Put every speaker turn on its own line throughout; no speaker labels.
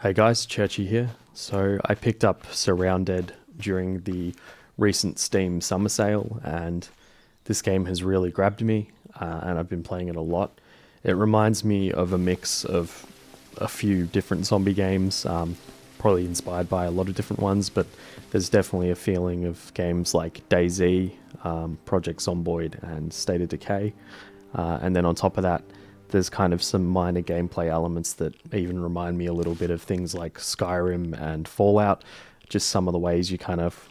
Hey guys, Churchy here. So I picked up SurrounDead during the recent Steam summer sale, and this game has really grabbed me, and I've been playing it a lot. It reminds me of a mix of a few different zombie games, probably inspired by a lot of different ones, but there's definitely a feeling of games like DayZ, Project Zomboid, and State of Decay. And then on top of that, there's kind of some minor gameplay elements that even remind me a little bit of things like Skyrim and Fallout. Just some of the ways you kind of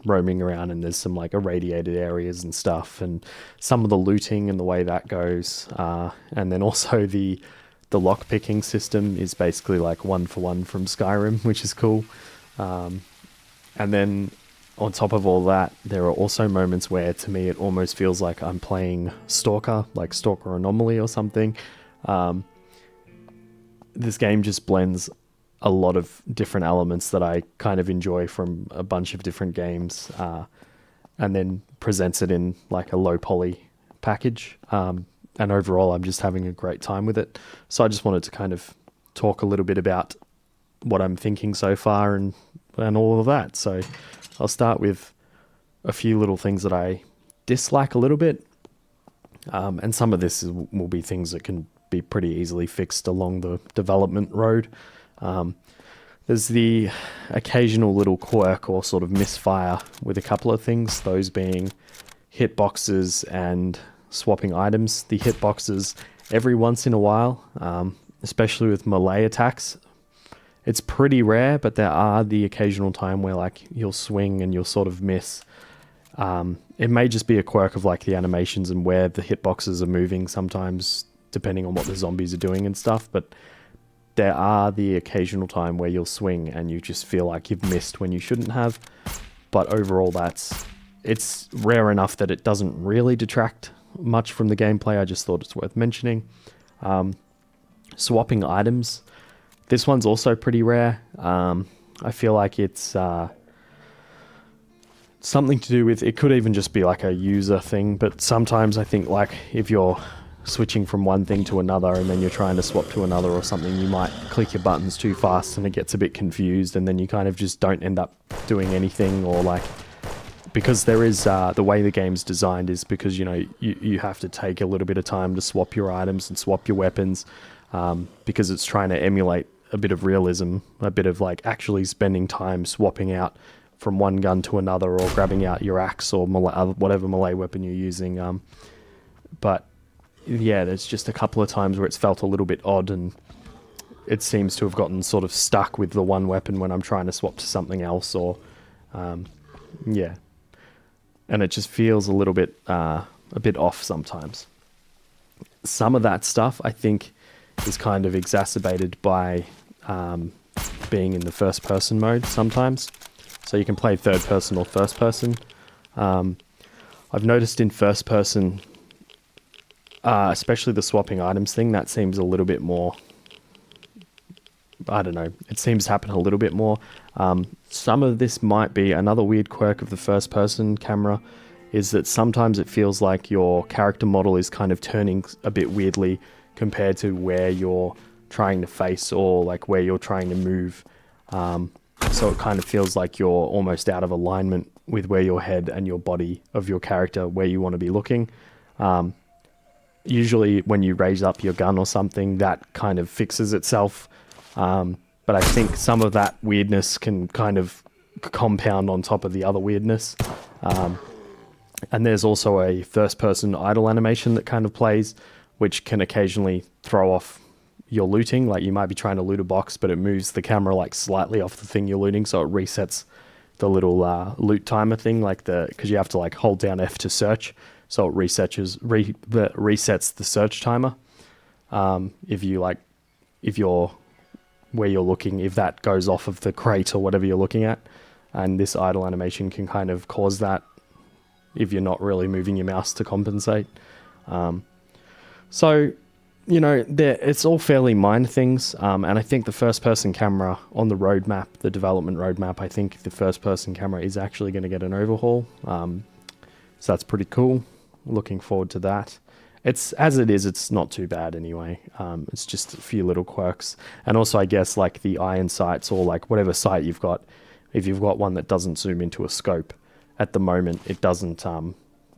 roaming around, and there's some like irradiated areas and stuff, and some of the looting and the way that goes. And then also the lock picking system is basically like one for one from Skyrim, which is cool. And then on top of all that, there are also moments where, to me, it almost feels like I'm playing Stalker, like Stalker Anomaly or something. This game just blends a lot of different elements that I kind of enjoy from a bunch of different games, and then presents it in like a low poly package. And overall, I'm just having a great time with it. So I just wanted to kind of talk a little bit about what I'm thinking so far and all of that. So I'll start with a few little things that I dislike a little bit. And some of this will be things that can be pretty easily fixed along the development road. There's the occasional little quirk or sort of misfire with a couple of things, those being hitboxes and swapping items. The hitboxes, every once in a while, especially with melee attacks, it's pretty rare, but there are the occasional time where like you'll swing and you'll sort of miss. It may just be a quirk of like the animations and where the hitboxes are moving sometimes, depending on what the zombies are doing and stuff. But there are the occasional time where you'll swing and you just feel like you've missed when you shouldn't have. But overall, it's rare enough that it doesn't really detract much from the gameplay. I just thought it's worth mentioning. Swapping items. This one's also pretty rare. I feel like it's something to do with, it could even just be like a user thing, but sometimes I think like if you're switching from one thing to another and then you're trying to swap to another or something, you might click your buttons too fast and it gets a bit confused, and then you kind of just don't end up doing anything. Or like, because there is the way the game's designed is because, you know, you have to take a little bit of time to swap your items and swap your weapons, because it's trying to emulate a bit of realism, a bit of like actually spending time swapping out from one gun to another, or grabbing out your axe or whatever melee weapon you're using. But yeah, there's just a couple of times where it's felt a little bit odd, and it seems to have gotten sort of stuck with the one weapon when I'm trying to swap to something else, or yeah, and it just feels a little bit off sometimes. Some of that stuff I think is kind of exacerbated by being in the first person mode sometimes. So you can play third person or first person. I've noticed in first person, especially the swapping items thing, that seems a little bit more, I don't know, it seems to happen a little bit more. Some of this might be another weird quirk of the first person camera, is that sometimes it feels like your character model is kind of turning a bit weirdly compared to where you're trying to face, or like where you're trying to move. So it kind of feels like you're almost out of alignment with where your head and your body of your character, where you want to be looking. Usually when you raise up your gun or something, that kind of fixes itself. But I think some of that weirdness can kind of compound on top of the other weirdness. And there's also a first person idle animation that kind of plays, which can occasionally throw off your looting. Like you might be trying to loot a box, but it moves the camera like slightly off the thing you're looting, so it resets the little loot timer thing, like because you have to like hold down F to search, so it resets the search timer. If you're where you're looking, if that goes off of the crate or whatever you're looking at, and this idle animation can kind of cause that if you're not really moving your mouse to compensate. So, you know, it's all fairly minor things, and I think the first-person camera on the roadmap, the development roadmap, I think the first-person camera is actually going to get an overhaul, so that's pretty cool. Looking forward to that. It's as it is. It's not too bad anyway. It's just a few little quirks, and also I guess like the iron sights or like whatever sight you've got. If you've got one that doesn't zoom into a scope, at the moment it doesn't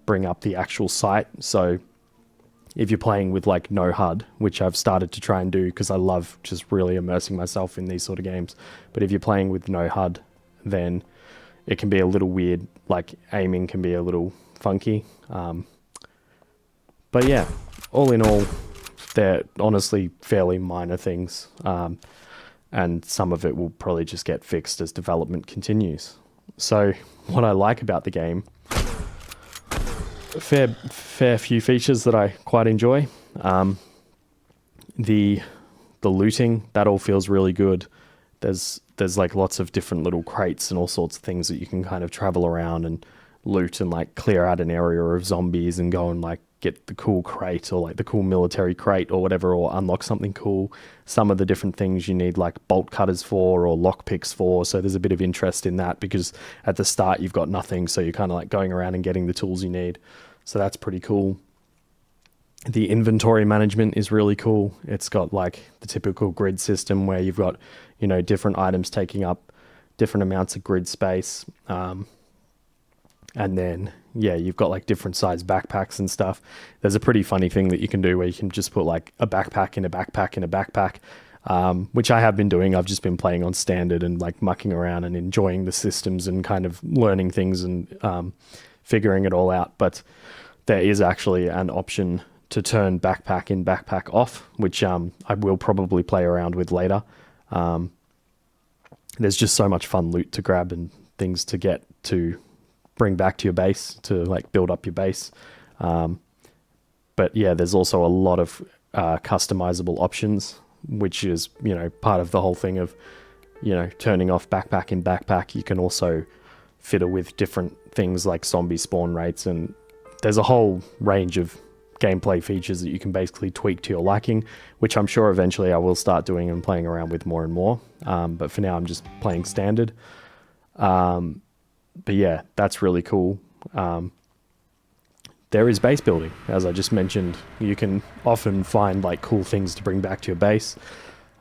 bring up the actual sight. So if you're playing with like no HUD, which I've started to try and do because I love just really immersing myself in these sort of games. But if you're playing with no HUD, then it can be a little weird. Like aiming can be a little funky. But yeah, all in all, they're honestly fairly minor things. And some of it will probably just get fixed as development continues. So what I like about the game, fair few features that I quite enjoy. The looting, that all feels really good. There's like lots of different little crates and all sorts of things that you can kind of travel around and loot and like clear out an area of zombies and go and like get the cool crate or like the cool military crate or whatever, or unlock something cool. Some of the different things you need like bolt cutters for or lock picks for, so there's a bit of interest in that because at the start you've got nothing, so you're kind of like going around and getting the tools you need. So that's pretty cool. The inventory management is really cool. It's got like the typical grid system where you've got, you know, different items taking up different amounts of grid space. And then, yeah, you've got like different size backpacks and stuff. There's a pretty funny thing that you can do where you can just put like a backpack in a backpack in a backpack, which I have been doing. I've just been playing on standard and like mucking around and enjoying the systems and kind of learning things and figuring it all out. But there is actually an option to turn backpack in backpack off, which I will probably play around with later. There's just so much fun loot to grab and things to get to bring back to your base to like build up your base. But yeah, there's also a lot of customizable options, which is, you know, part of the whole thing of, you know, turning off backpack in backpack. You can also fiddle with different things like zombie spawn rates, and there's a whole range of gameplay features that you can basically tweak to your liking, which I'm sure eventually I will start doing and playing around with more and more. But for now, I'm just playing standard. But yeah, that's really cool. There is base building, as I just mentioned. You can often find like cool things to bring back to your base,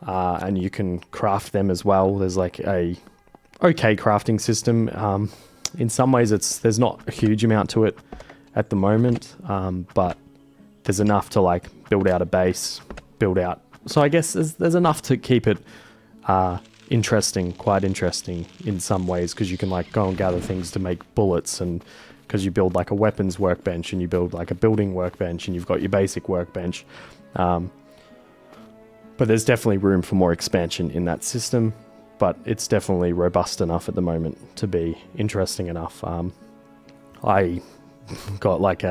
and you can craft them as well. There's like a okay crafting system. In some ways, there's not a huge amount to it at the moment, but there's enough to like build out a base, build out. So I guess there's enough to keep it interesting, quite interesting in some ways, because you can like go and gather things to make bullets, and because you build like a weapons workbench and you build like a building workbench and you've got your basic workbench. But there's definitely room for more expansion in that system, but it's definitely robust enough at the moment to be interesting enough. I got like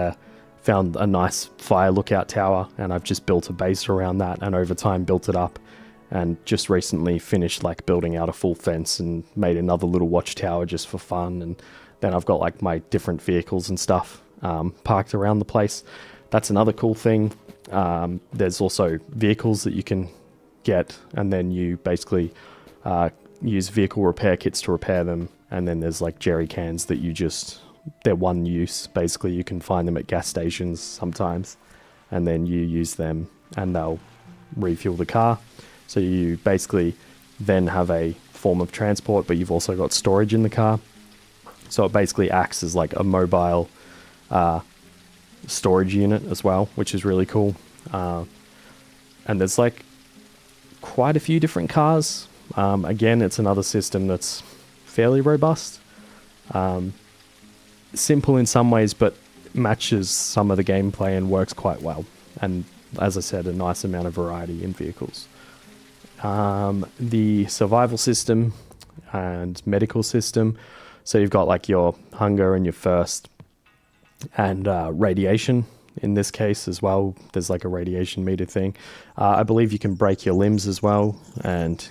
found a nice fire lookout tower, and I've just built a base around that, and over time built it up, and just recently finished like building out a full fence and made another little watchtower just for fun. And then I've got like my different vehicles and stuff parked around the place. That's another cool thing. There's also vehicles that you can get, and then you basically use vehicle repair kits to repair them. And then there's like jerry cans that they're one use. Basically, you can find them at gas stations sometimes, and then you use them and they'll refuel the car. So you basically then have a form of transport, but you've also got storage in the car. So it basically acts as like a mobile storage unit as well, which is really cool. And there's like quite a few different cars. Again, it's another system that's fairly robust. Simple in some ways, but matches some of the gameplay and works quite well. And as I said, a nice amount of variety in vehicles. The survival system and medical system. So you've got like your hunger and your thirst and radiation in this case as well. There's like a radiation meter thing. I believe you can break your limbs as well, and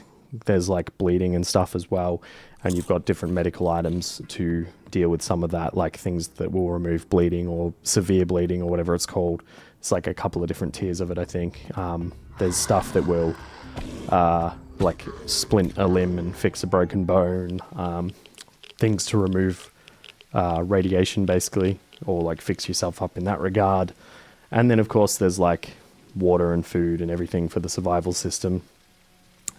there's like bleeding and stuff as well. And you've got different medical items to deal with some of that, like things that will remove bleeding or severe bleeding or whatever it's called. It's like a couple of different tiers of it, I think. There's stuff that will like splint a limb and fix a broken bone. Things to remove radiation, basically, or like fix yourself up in that regard. And then, of course, there's like water and food and everything for the survival system.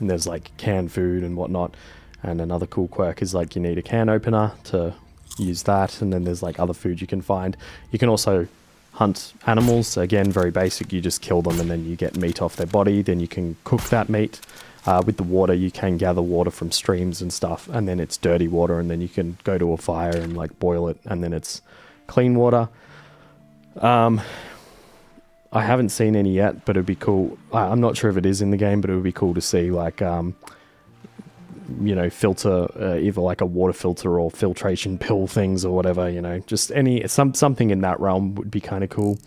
And there's like canned food and whatnot. And another cool quirk is like you need a can opener to use that. And then there's like other food you can find. You can also hunt animals. Again, very basic. You just kill them and then you get meat off their body. Then you can cook that meat. With the water, you can gather water from streams and stuff. And then it's dirty water. And then you can go to a fire and like boil it. And then it's clean water. I haven't seen any yet, but it'd be cool. I'm not sure if it is in the game, but it would be cool to see like, you know, filter, either like a water filter or filtration pill things or whatever, you know, just something in that realm would be kind of cool.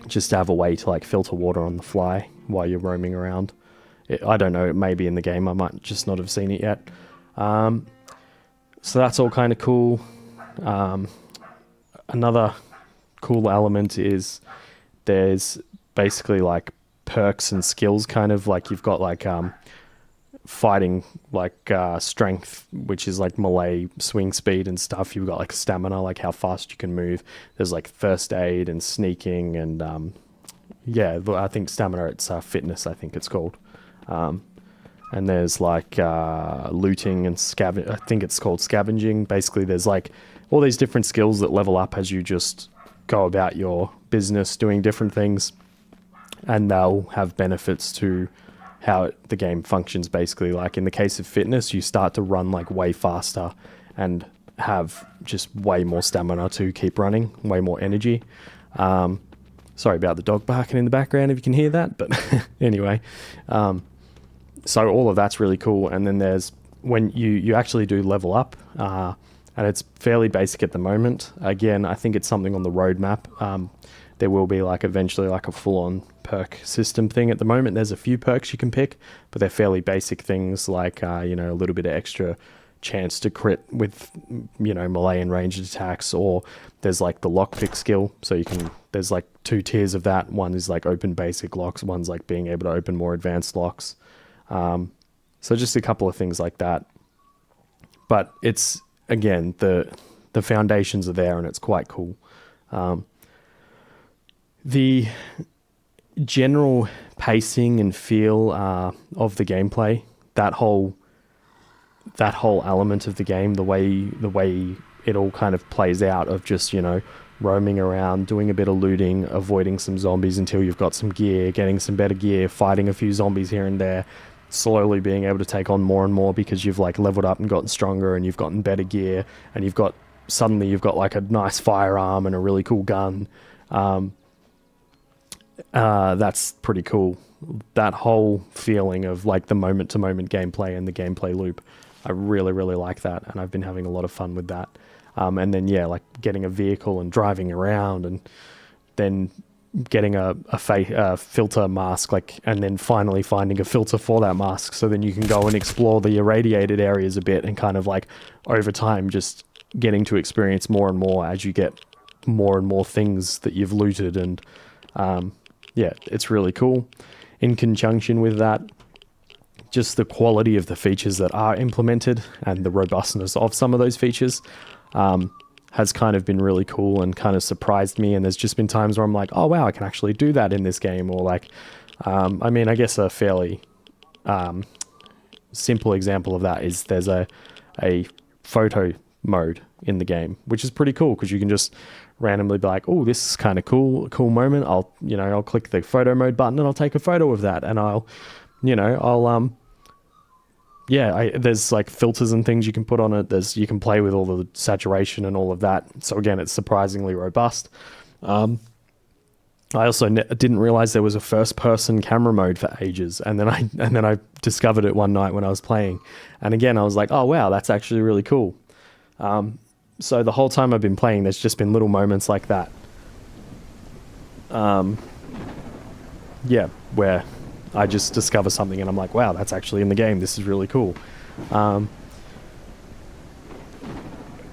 Just to have a way to like filter water on the fly while you're roaming around. I don't know, it may be in the game. I might just not have seen it yet. So that's all kind of cool. Another cool element is there's basically like perks and skills, kind of like you've got like fighting, like strength, which is like melee, swing speed and stuff. You've got like stamina, like how fast you can move. There's like first aid and sneaking and yeah, I think stamina, it's fitness, I think it's called. And there's like looting and I think it's called scavenging. Basically there's like all these different skills that level up as you just go about your business doing different things, and they'll have benefits to how the game functions. Basically, like in the case of fitness, you start to run like way faster and have just way more stamina to keep running, way more energy. Sorry about the dog barking in the background if you can hear that, but anyway, so all of that's really cool. And then there's when you actually do level up, and it's fairly basic at the moment. Again, I think it's something on the roadmap. There will be like eventually like a full-on perk system thing. At the moment, there's a few perks you can pick, but they're fairly basic things like, you know, a little bit of extra chance to crit with, you know, melee and ranged attacks, or there's like the lockpick skill. So you can, there's like 2 tiers of that. One is like open basic locks. One's like being able to open more advanced locks. So just a couple of things like that. But it's, again, the foundations are there and it's quite cool. The general pacing and feel of the gameplay, that whole element of the game, the way it all kind of plays out of just, you know, roaming around, doing a bit of looting, avoiding some zombies until you've got some gear, getting some better gear, fighting a few zombies here and there, slowly being able to take on more and more because you've like leveled up and gotten stronger and you've gotten better gear and you've got like a nice firearm and a really cool gun. That's pretty cool. That whole feeling of like the moment to moment gameplay and the gameplay loop, I really, really like that. And I've been having a lot of fun with that. And then, yeah, like getting a vehicle and driving around and then getting a filter mask, like, and then finally finding a filter for that mask. So then you can go and explore the irradiated areas a bit and kind of like over time, just getting to experience more and more as you get more and more things that you've looted. And, yeah, it's really cool. In conjunction with that, just the quality of the features that are implemented and the robustness of some of those features has kind of been really cool and kind of surprised me. And there's just been times where I'm like, oh wow, I can actually do that in this game. Or like, I mean, I guess a fairly simple example of that is there's a photo mode in the game, which is pretty cool because you can just randomly be like, oh, this is kind of cool moment. I'll click the photo mode button and I'll take a photo of that, and there's like filters and things you can put on it. You can play with all the saturation and all of that. So again, it's surprisingly robust. I also didn't realize there was a first person camera mode for ages. And then I discovered it one night when I was playing. And again, I was like, oh wow, that's actually really cool. So the whole time I've been playing, there's just been little moments like that. Where I just discover something and I'm like, wow, that's actually in the game. This is really cool.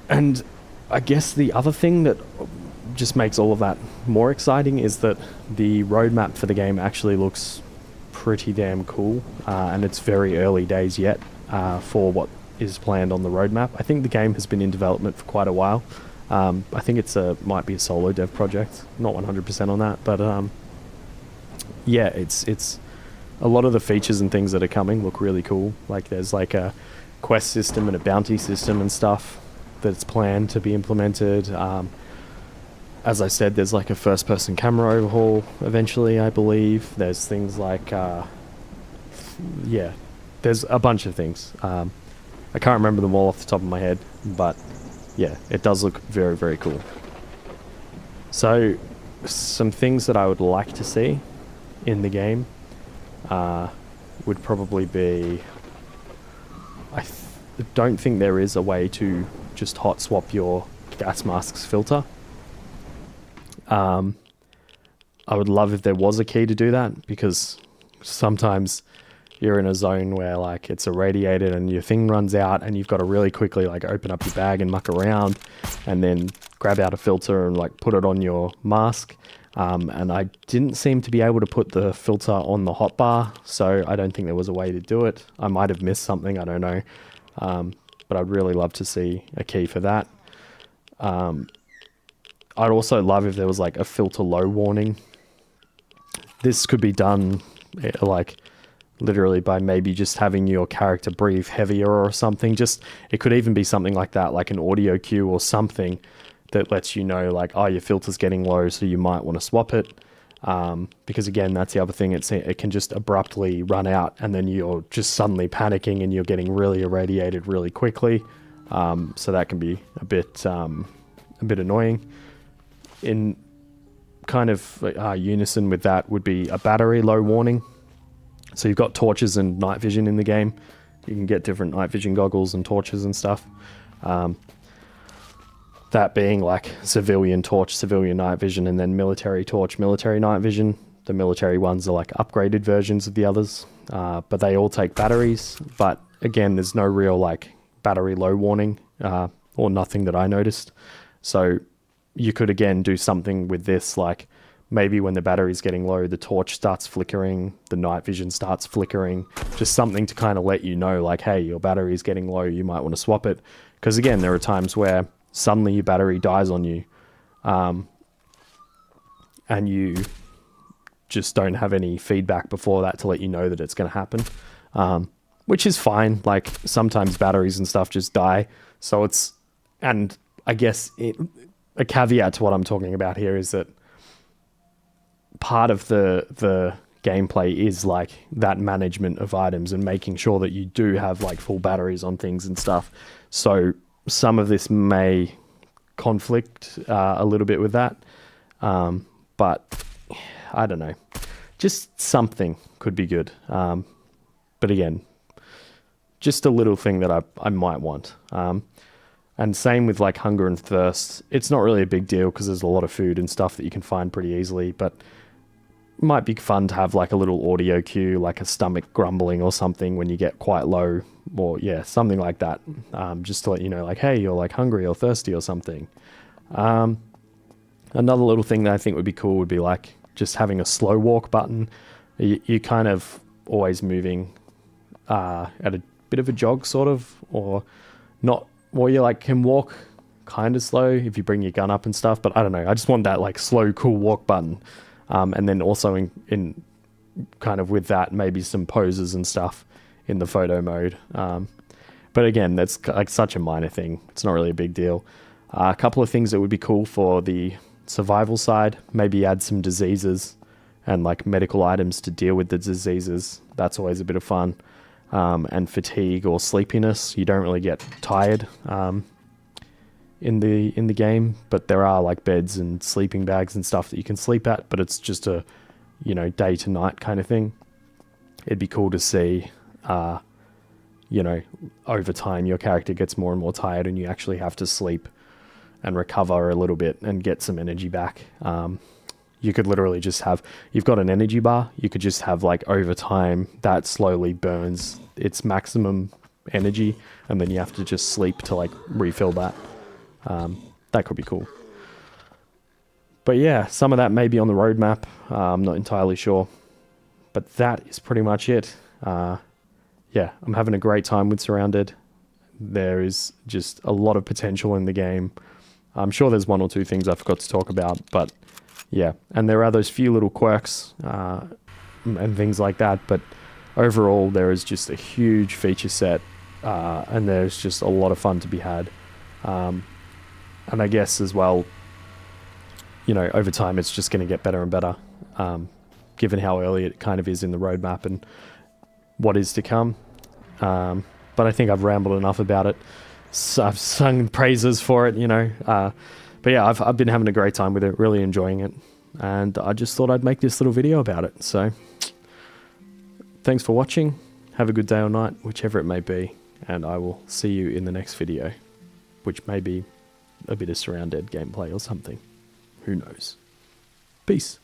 And I guess the other thing that just makes all of that more exciting is that the roadmap for the game actually looks pretty damn cool. And it's very early days yet for what is planned on the roadmap. I think the game has been in development for quite a while. I think might be a solo dev project. Not 100% on that, but yeah, it's a lot of the features and things that are coming look really cool. Like there's like a quest system and a bounty system and stuff that's planned to be implemented. As I said, there's like a first-person camera overhaul eventually, I believe. There's things like, yeah, there's a bunch of things. I can't remember them all off the top of my head, but yeah, it does look very, very cool. So, some things that I would like to see in the game would probably be... I don't think there is a way to just hot swap your gas mask's filter. I would love if there was a key to do that, because sometimes you're in a zone where like it's irradiated and your thing runs out and you've got to really quickly like open up your bag and muck around and then grab out a filter and like put it on your mask. And I didn't seem to be able to put the filter on the hotbar, so I don't think there was a way to do it. I might have missed something, I don't know. But I'd really love to see a key for that. I'd also love if there was like a filter low warning. This could be done like literally by maybe just having your character breathe heavier or something. Just, it could even be something like that, like an audio cue or something that lets you know like, oh, your filter's getting low, so you might want to swap it. Because again, that's the other thing, it can just abruptly run out and then you're just suddenly panicking and you're getting really irradiated really quickly. So that can be a bit annoying. In kind of unison with that would be a battery low warning. So you've got torches and night vision in the game. You can get different night vision goggles and torches and stuff. That being like civilian torch, civilian night vision, and then military torch, military night vision. The military ones are like upgraded versions of the others, but they all take batteries. But again, there's no real like battery low warning or nothing that I noticed. So you could again do something with this, like maybe when the battery's getting low, the torch starts flickering, the night vision starts flickering, just something to kind of let you know like, hey, your battery's getting low, you might want to swap it. Because again, there are times where suddenly your battery dies on you, and you just don't have any feedback before that to let you know that it's going to happen, which is fine. Like sometimes batteries and stuff just die. So it's, and I guess a caveat to what I'm talking about here is that part of the gameplay is like that management of items and making sure that you do have like full batteries on things and stuff. So some of this may conflict a little bit with that, but I don't know. Just something could be good. But again, just a little thing that I might want. And same with like hunger and thirst. It's not really a big deal because there's a lot of food and stuff that you can find pretty easily, but it might be fun to have like a little audio cue, like a stomach grumbling or something when you get quite low, or yeah, something like that. Just to let you know like, hey, you're like hungry or thirsty or something. Another little thing that I think would be cool would be like just having a slow walk button. You kind of always moving at a bit of a jog sort of, or not. Well, you like can walk kind of slow if you bring your gun up and stuff, but I don't know. I just want that like slow, cool walk button. And then also in kind of with that, maybe some poses and stuff in the photo mode. But again, that's like such a minor thing. It's not really a big deal. A couple of things that would be cool for the survival side, maybe add some diseases and like medical items to deal with the diseases. That's always a bit of fun. And fatigue or sleepiness. You don't really get tired in the game, but there are like beds and sleeping bags and stuff that you can sleep at, but it's just a, you know, day to night kind of thing. It'd be cool to see, you know, over time your character gets more and more tired and you actually have to sleep and recover a little bit and get some energy back. You could literally just have, you've got an energy bar, you could just have like over time that slowly burns its maximum energy and then you have to just sleep to like refill that. That could be cool. But yeah, some of that may be on the roadmap. I'm not entirely sure. But that is pretty much it. Yeah, I'm having a great time with SurrounDead. There is just a lot of potential in the game. I'm sure there's one or two things I forgot to talk about, but yeah. And there are those few little quirks and things like that, but overall there is just a huge feature set, and there's just a lot of fun to be had. And I guess as well, you know, over time it's just going to get better and better, given how early it kind of is in the roadmap and what is to come. But I think I've rambled enough about it. So I've sung praises for it, you know. But yeah, I've been having a great time with it, really enjoying it. And I just thought I'd make this little video about it. So thanks for watching. Have a good day or night, whichever it may be. And I will see you in the next video, which may be a bit of SurrounDead gameplay or something. Who knows? Peace.